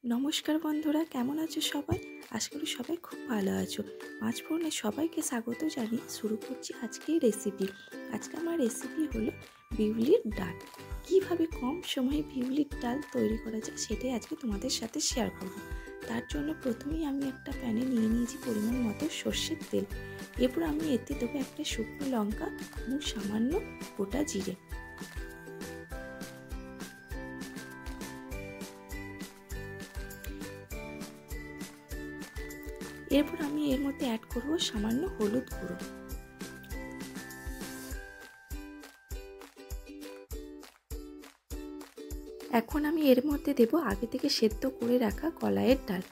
নমস্কার বন্ধুরা, কেমন আছো সবাই? আশা করি সবাই খুব ভালো আছো। পাঁচফোড়নে সবাইকে স্বাগত জানিয়ে শুরু করছি আজকের রেসিপি। আজকে আমার রেসিপি হলো বিউলির ডাল। কিভাবে কম সময়ে বিউলির ডাল তৈরি করা যায় সেটাই আজকে তোমাদের সাথে শেয়ার করব। তার জন্য প্রথমেই আমি একটা প্যানে নিয়ে নিয়েছি পরিমাণ মতো সর্ষের তেল। এরপর আমি এতে দেবো একটা শুকনো লঙ্কা এবং সামান্য গোটা জিরে। এরপর আমি এর মধ্যে অ্যাড করব সামান্য হলুদ গুঁড়ো। এখন আমি এর মধ্যে দেব আগে থেকে সেদ্ধ করে রাখা কলাইয়ের ডাল।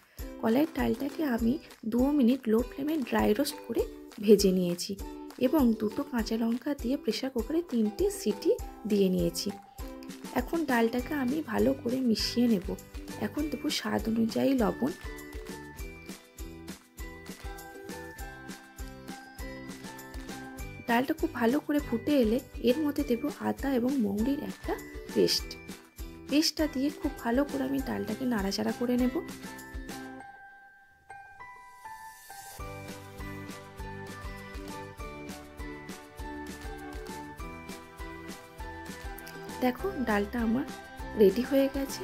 কলাইয়ের ডালটাকে আমি 2 মিনিট লো ফ্লেমে ড্রাই রোস্ট করে ভেজে নিয়েছি এবং দুটো কাঁচা লঙ্কা দিয়ে প্রেসার কুকারে 3টে সিটি দিয়ে নিয়েছি। এখন ডালটাকে আমি ভালো করে মিশিয়ে নেব। এখন দেবো স্বাদ অনুযায়ী লবণ। ডালটা খুব ভালো করে ফুটে এলে এর মধ্যে দেবো আদা এবং মৌরির একটা পেস্টটা দিয়ে খুব ভালো করে আমি ডালটাকে নাড়াচাড়া করে নেব। দেখো ডালটা আমার রেডি হয়ে গেছে।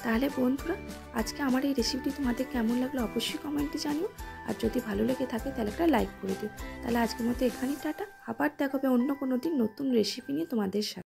তাহলে বন্ধুরা, আজকে আমার এই রেসিপিটি তোমাদের কেমন লাগলো অবশ্যই কমেন্টে জানিও। আর যদি ভালো লেগে থাকে তাহলে একটা লাইক করে দিও। তাহলে আজকের মতো এখানেই টাটা। আবার দেখাবে অন্য কোনো দিন নতুন রেসিপি নিয়ে তোমাদের সাথে।